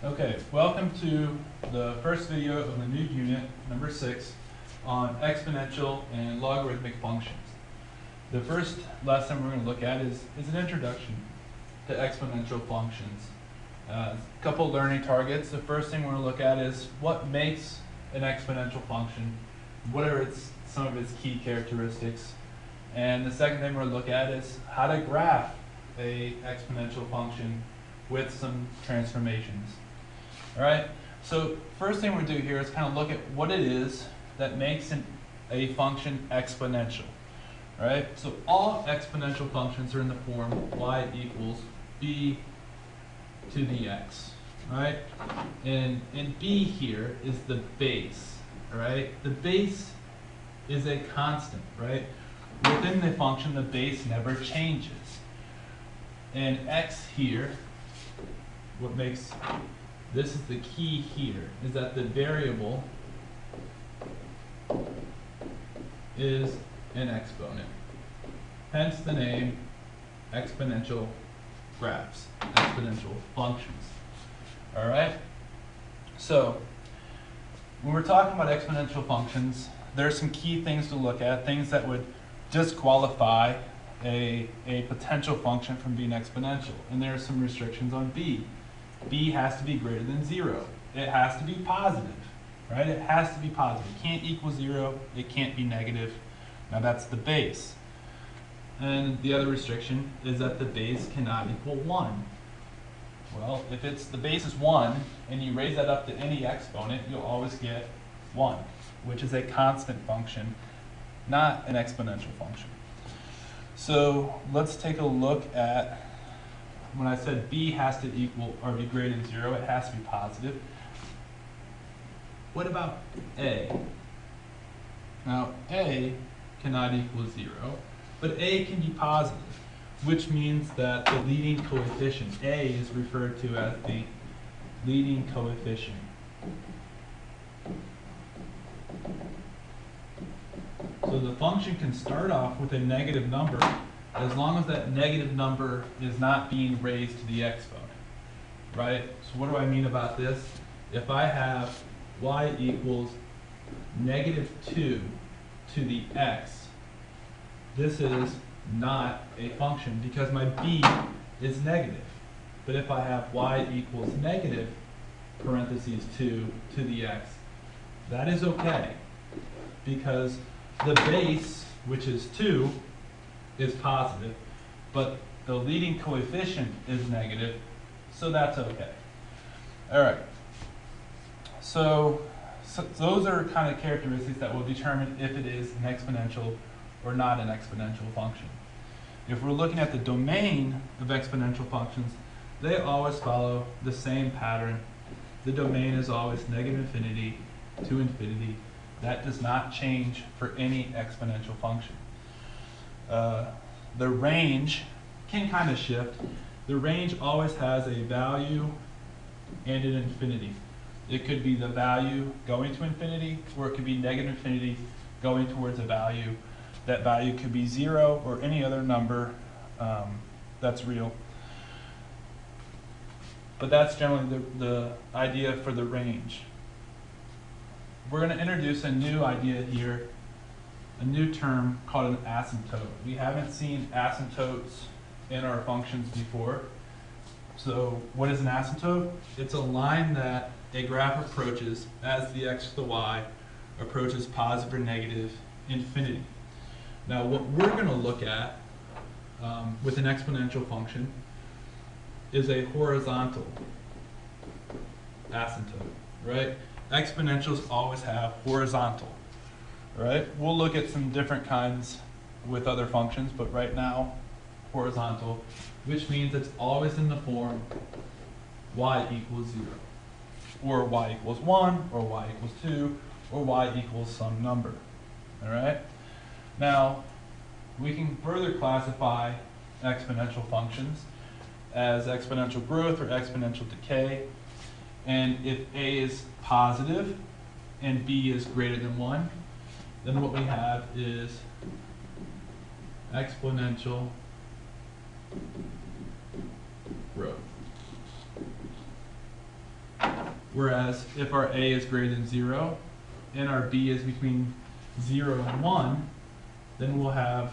Okay, welcome to the first video of the new unit, number 6, on exponential and logarithmic functions. The first lesson we're going to look at is an introduction to exponential functions. A couple learning targets. The first thing we're going to look at is what makes an exponential function, what are some of its key characteristics, and the second thing we're going to look at is how to graph a exponential function with some transformations. All right, so first thing we'll do here is kind of look at what it is that makes a function exponential. All right, so all exponential functions are in the form y equals b to the x. All right, and b here is the base. All right, the base is a constant. Right, within the function, the base never changes. And x here, what makes this is the key here, is that the variable is an exponent. Hence the name exponential graphs, exponential functions. All right? So, when we're talking about exponential functions, there are some key things to look at, things that would disqualify a potential function from being exponential. And there are some restrictions on b. b has to be greater than 0. It has to be positive, right? It has to be positive. It can't equal 0. It can't be negative. Now that's the base. And the other restriction is that the base cannot equal 1. Well, if the base is 1 and you raise that up to any exponent, you'll always get 1, which is a constant function, not an exponential function. So let's take a look at, when I said b has to equal or be greater than 0, it has to be positive. What about a? Now a cannot equal 0, but a can be positive, which means that the leading coefficient, a, is referred to as the leading coefficient. So the function can start off with a negative number as long as that negative number is not being raised to the exponent, right? So what do I mean about this? If I have y equals -2 to the x, this is not a function because my b is negative. But if I have y equals negative parentheses 2 to the x, that is okay because the base, which is 2, is positive, but the leading coefficient is negative, so that's okay. All right. So those are kind of characteristics that will determine if it is an exponential or not an exponential function. If we're looking at the domain of exponential functions, they always follow the same pattern. The domain is always -infinity to infinity. That does not change for any exponential function. The range can kind of shift. The range always has a value and an infinity. It could be the value going to infinity, or it could be -infinity going towards a value. That value could be 0 or any other number that's real. But that's generally the idea for the range. We're going to introduce a new idea here, a new term called an asymptote. We haven't seen asymptotes in our functions before. So what is an asymptote? It's a line that a graph approaches as the x to the y approaches positive or negative infinity. Now what we're going to look at with an exponential function is a horizontal asymptote, right? Exponentials always have horizontal, right? We'll look at some different kinds with other functions, but right now, horizontal, which means it's always in the form y equals 0, or y equals 1, or y equals 2, or y equals some number, all right? Now, we can further classify exponential functions as exponential growth or exponential decay. And if a is positive and b is greater than 1, then what we have is exponential growth. Whereas if our a is greater than 0 and our b is between 0 and 1, then we'll have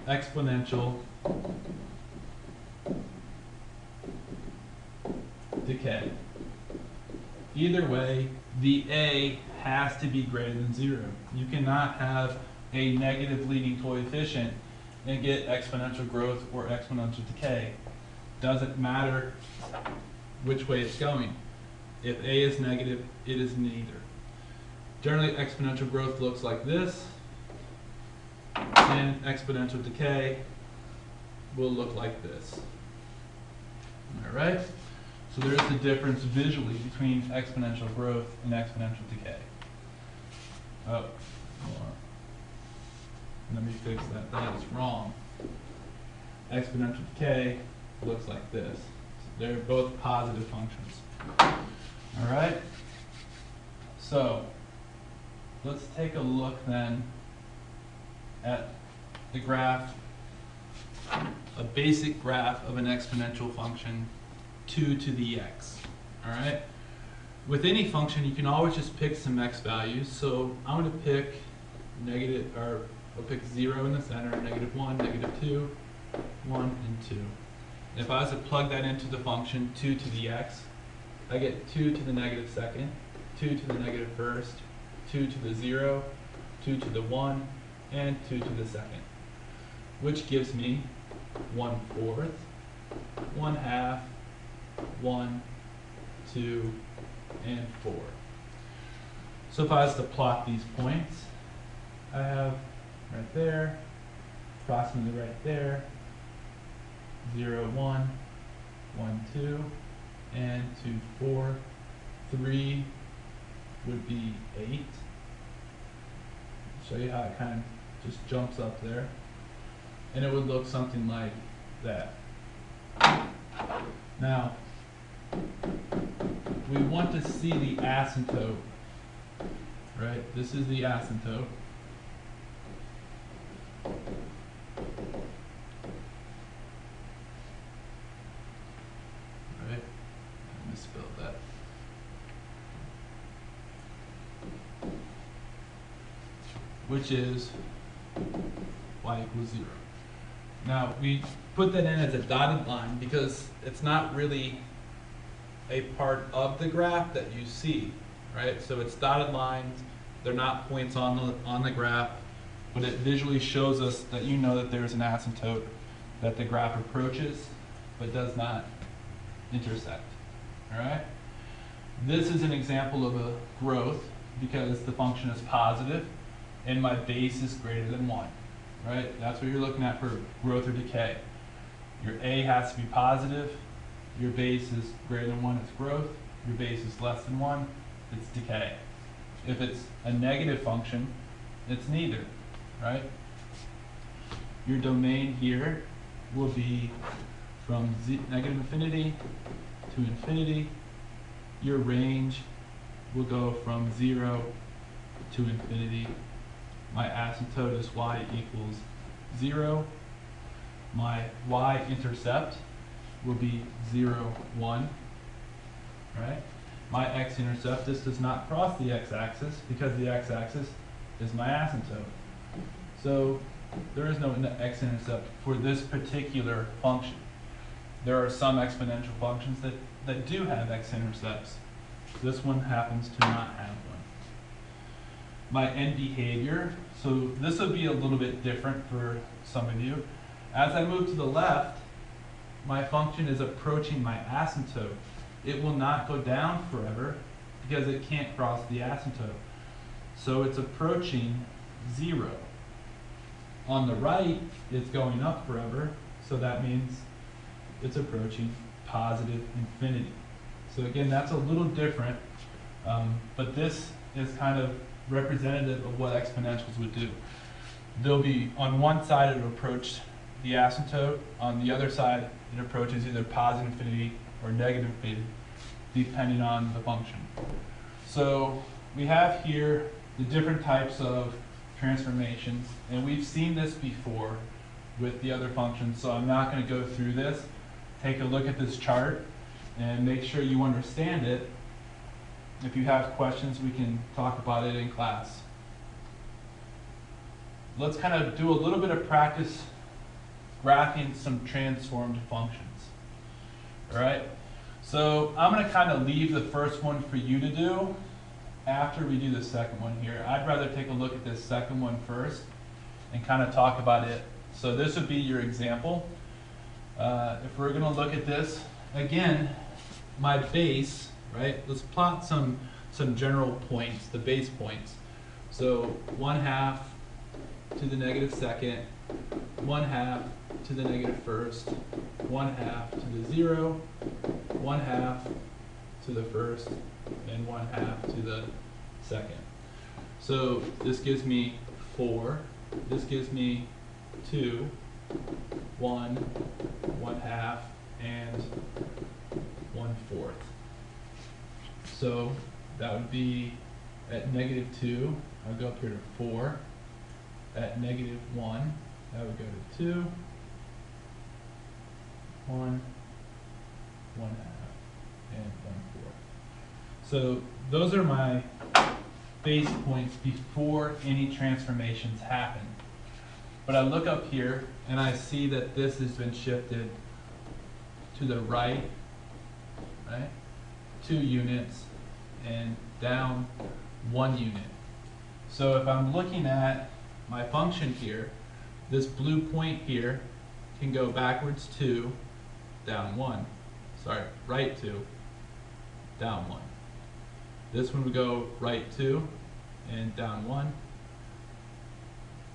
exponential decay. Either way, the a has to be greater than 0. You cannot have a negative leading coefficient and get exponential growth or exponential decay. Doesn't matter which way it's going. If a is negative, it is neither. Generally, exponential growth looks like this, and exponential decay will look like this. All right? So there's the difference visually between exponential growth and exponential decay. Oh, hold on. Let me fix that. That is wrong. Exponential decay looks like this. So they're both positive functions. All right? So let's take a look then at the graph, a basic graph of an exponential function 2 to the x. All right? With any function, you can always just pick some x values. So I'm going to pick I'll pick 0 in the center, -1, -2, 1, and 2. If I was to plug that into the function 2 to the x, I get 2 to the -2nd, 2 to the -1st, 2 to the 0, 2 to the 1, and 2 to the 2nd, which gives me 1/4, 1/2, 1, 2, and 4. So if I was to plot these points, I have right there, approximately right there, 0, 1, 1, 2, and 2, 4. 3 would be 8. Show you how it kind of just jumps up there. And it would look something like that. Now, we want to see the asymptote, right? This is the asymptote. Right? I misspelled that. Which is y equals 0. Now, we put that in as a dotted line because it's not really a part of the graph that you see, right? So it's dotted lines. They're not points on the graph, but it visually shows us that you know that there's an asymptote that the graph approaches but does not intersect. All right? This is an example of a growth because the function is positive and my base is greater than 1. Right? That's what you're looking at for growth or decay. Your a has to be positive. Your base is greater than 1, it's growth. Your base is less than 1, it's decay. If it's a negative function, it's neither, right? Your domain here will be from -infinity to infinity. Your range will go from 0 to infinity. My asymptote is y equals 0. My y-intercept will be 0, 1, right? My x-intercept, this does not cross the x-axis because the x-axis is my asymptote. So there is no x-intercept for this particular function. There are some exponential functions that do have x-intercepts. This one happens to not have one. My end behavior, so this will be a little bit different for some of you. As I move to the left, my function is approaching my asymptote. It will not go down forever because it can't cross the asymptote. So it's approaching 0. On the right, it's going up forever, so that means it's approaching positive infinity. So again, that's a little different, but this is kind of representative of what exponentials would do. They'll be, on one side it'll approach the asymptote, on the other side it approaches either positive infinity or negative infinity, depending on the function. So we have here the different types of transformations, and we've seen this before with the other functions, so I'm not going to go through this. Take a look at this chart and make sure you understand it, If you have questions, we can talk about it in class. Let's kind of do a little bit of practice graphing some transformed functions. All right? So I'm going to kind of leave the first one for you to do after we do the second one here. I'd rather take a look at this second one first and kind of talk about it. So this would be your example. If we're going to look at this, again, my base, right? Let's plot some general points, the base points. So 1/2 to the negative second, 1/2 to the negative first, 1/2 to the 0, 1/2 to the first, and 1/2 to the second. So this gives me 4. This gives me 2, 1, 1/2, and 1/4. So that would be at -2, I'll go up here to 4. At -1, that would go to 2, 1, 1/2, and 1/4. So those are my base points before any transformations happen. But I look up here and I see that this has been shifted to the right, 2 units, and down 1 unit. So if I'm looking at my function here, this blue point here can go backwards 2, down 1. Sorry, right 2, down 1. This one would go right 2 and down 1.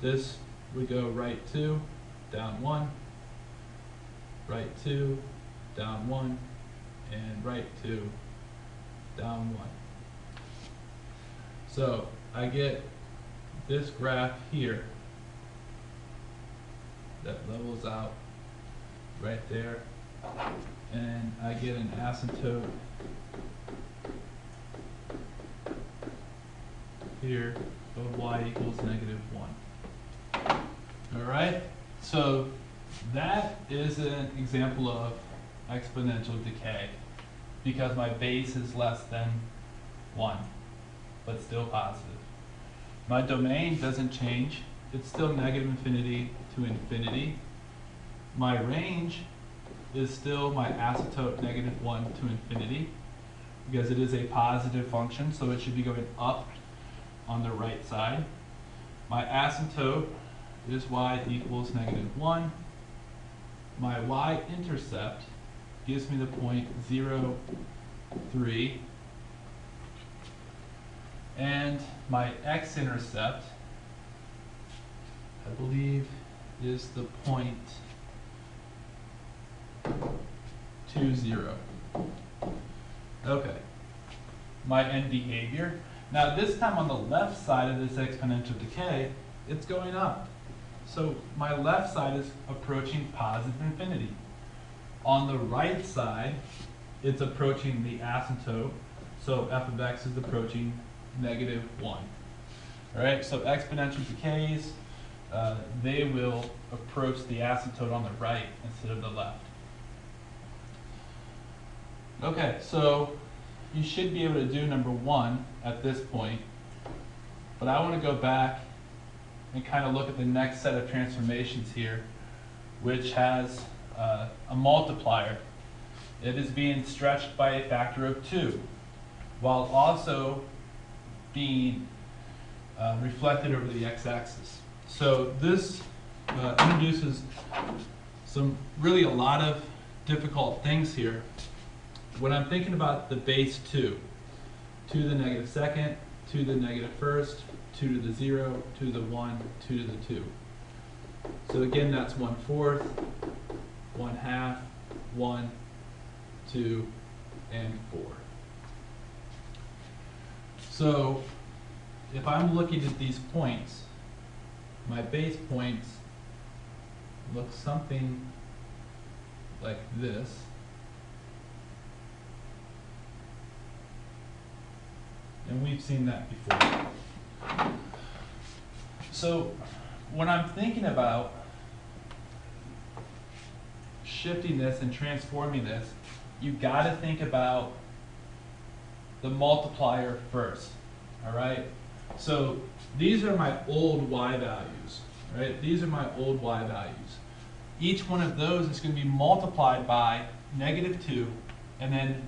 This would go right 2, down 1, right 2, down 1, and right 2, down 1. So I get this graph here that levels out right there, and I get an asymptote here of y equals -1. All right, so that is an example of exponential decay because my base is less than 1, but still positive. My domain doesn't change. It's still -infinity to infinity. My range is still my asymptote -1 to infinity because it is a positive function, so it should be going up on the right side. My asymptote is y equals -1. My y-intercept gives me the point 0, 3. And my x-intercept, I believe, is the point 2, 0. Okay. My end behavior. Now this time on the left side of this exponential decay, it's going up. So my left side is approaching positive infinity. On the right side, it's approaching the asymptote. So f of x is approaching -1. All right, so exponential decays, they will approach the asymptote on the right instead of the left. Okay, so you should be able to do number 1 at this point, but I want to go back and kind of look at the next set of transformations here, which has a multiplier. It is being stretched by a factor of 2, while also being reflected over the x-axis. So this introduces a lot of difficult things here. When I'm thinking about the base 2 to the negative second, to the negative first, 2 to the 0, 2 to the 1, 2 to the 2. So again, that's 1/4, 1/2, 1, 2, and 4. So if I'm looking at these points, my base points look something like this. And we've seen that before. So when I'm thinking about shifting this and transforming this, you've got to think about the multiplier first. All right? So these are my old y values. Right? These are my old y values. Each one of those is going to be multiplied by -2, and then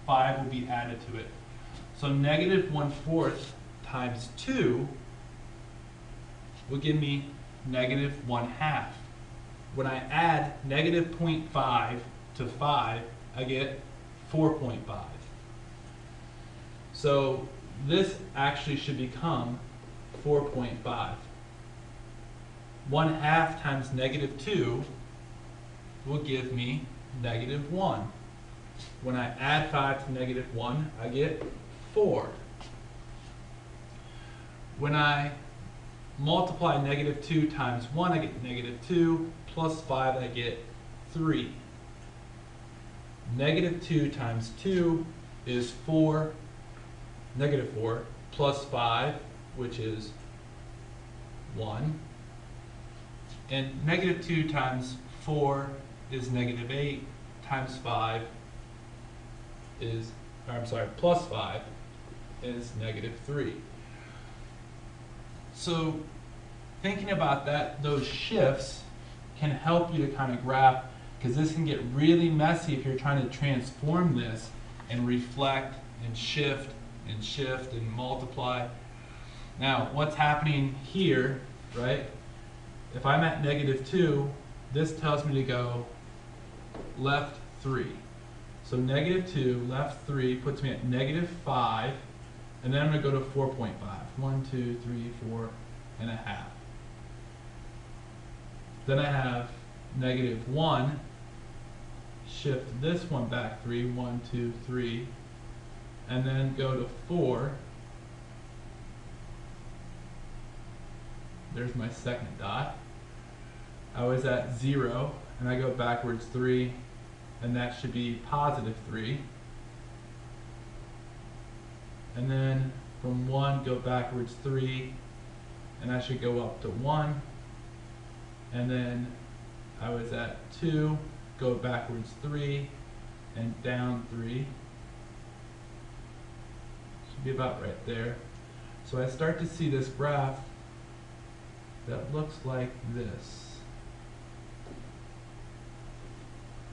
5 will be added to it. So -1/4 times 2 will give me -1/2. When I add -0.5 to 5, I get 4.5. So this actually should become 4.5. 1/2 times -2 will give me -1. When I add 5 to -1, I get 4. When I multiply -2 times 1, I get -2, plus 5, I get 3. -2 times 2 is 4, -4, plus 5, which is 1. And -2 times 4 is -8, times 5 is, or I'm sorry, plus 5 is -3. So thinking about that, those shifts can help you to kind of graph, because this can get really messy if you're trying to transform this and reflect and shift and multiply. Now, what's happening here, right? If I'm at -2, this tells me to go left 3. So -2 left 3 puts me at -5, and then I'm going to go to 4.5. 1, 2, 3, 4.5. Then I have -1. Shift this one back 3, 1, 2, 3, and then go to 4. There's my second dot. I was at 0, and I go backwards 3, and that should be +3. And then from 1, go backwards 3, and I should go up to 1. And then I was at 2, go backwards 3, and down 3. Should be about right there. So I start to see this graph that looks like this.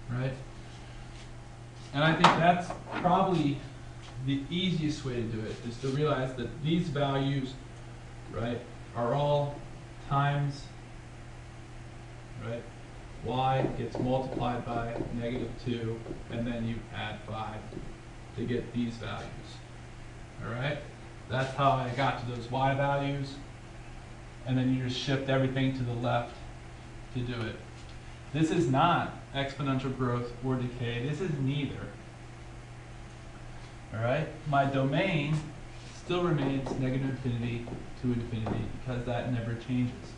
Right? And I think that's probably the easiest way to do it, is to realize that these values, right, are all times, right? Y gets multiplied by -2, and then you add 5 to get these values. All right? That's how I got to those Y values. And then you just shift everything to the left to do it. This is not exponential growth or decay. This is neither. All right? My domain still remains -infinity to infinity, because that never changes.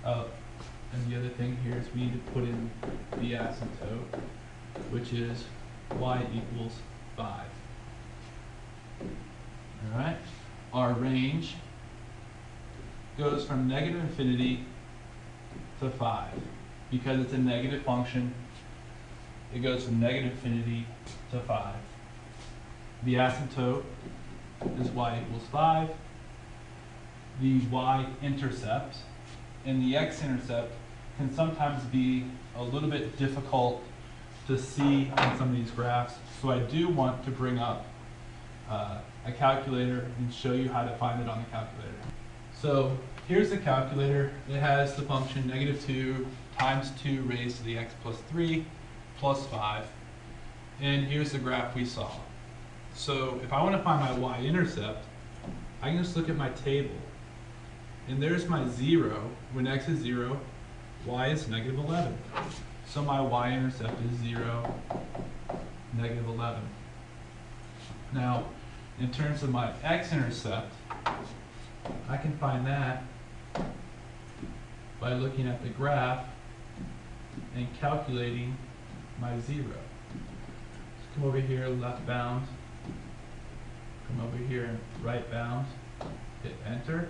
And the other thing here is we need to put in the asymptote, which is y equals 5. All right? Our range goes from -infinity to 5. Because it's a negative function, it goes from -infinity to 5. The asymptote is y equals 5. The y-intercept and the x-intercept can sometimes be a little bit difficult to see in some of these graphs, so I do want to bring up a calculator and show you how to find it on the calculator. So here's the calculator. It has the function -2 times 2 raised to the x plus 3 plus 5. And here's the graph we saw. So if I want to find my y-intercept, I can just look at my table. And there's my 0. When x is 0, y is -11. So my y-intercept is 0, -11. Now, in terms of my x-intercept, I can find that by looking at the graph and calculating my 0. Just come over here, left bound. Come over here, right bound. Hit enter.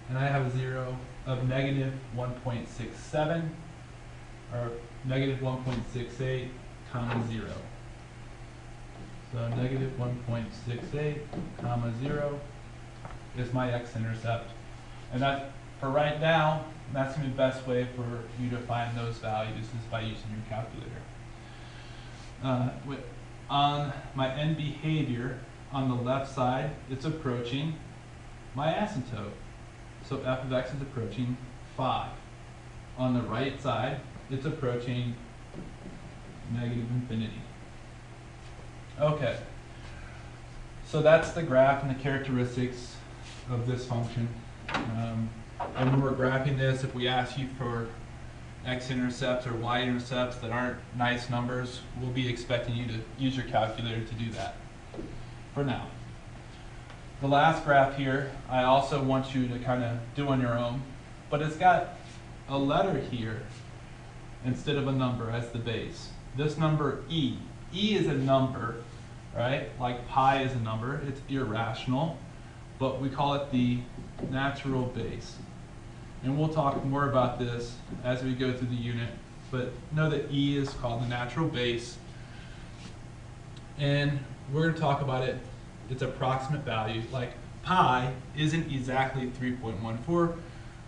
And I have a 0 of -1.67, or -1.68, comma 0. So negative 1.68, comma 0 is my x-intercept. And that, for right now, that's going to be the best way for you to find those values is by using your calculator. On my end behavior, on the left side, it's approaching my asymptote. So f of x is approaching 5. On the right side, it's approaching negative infinity. Okay, so that's the graph and the characteristics of this function. And when we're graphing this, if we ask you for x-intercepts or y-intercepts that aren't nice numbers, we'll be expecting you to use your calculator to do that for now. The last graph here, I also want you to kind of do on your own, but it's got a letter here instead of a number as the base. This number e. E is a number, right? Like pi is a number. It's irrational, but we call it the natural base. And we'll talk more about this as we go through the unit, but know that e is called the natural base. And we're going to talk about its approximate value. Like pi isn't exactly 3.14,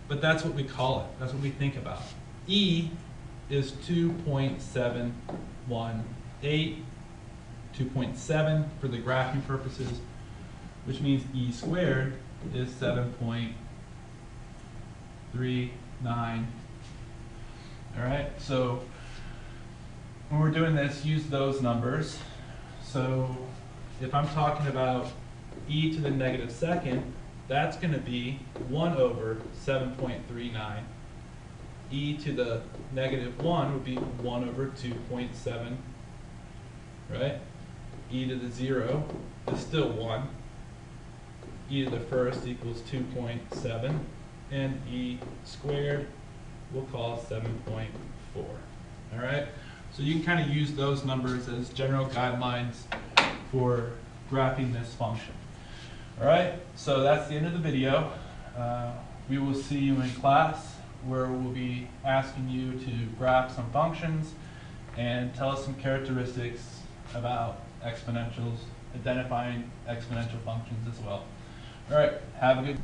but that's what we call it. That's what we think about. E is 2.718, 2.7 for the graphing purposes, which means e squared is 7.39. All right, so when we're doing this, use those numbers. So if I'm talking about e to the negative second, that's going to be 1 over 7.39. E to the negative 1 would be 1 over 2.7, right? E to the 0 is still 1. E to the first equals 2.7. And e squared we'll call 7.4. All right? So you can kind of use those numbers as general guidelines for graphing this function. All right? So that's the end of the video. We will see you in class where we'll be asking you to graph some functions and tell us some characteristics about exponentials, identifying exponential functions as well. All right, have a good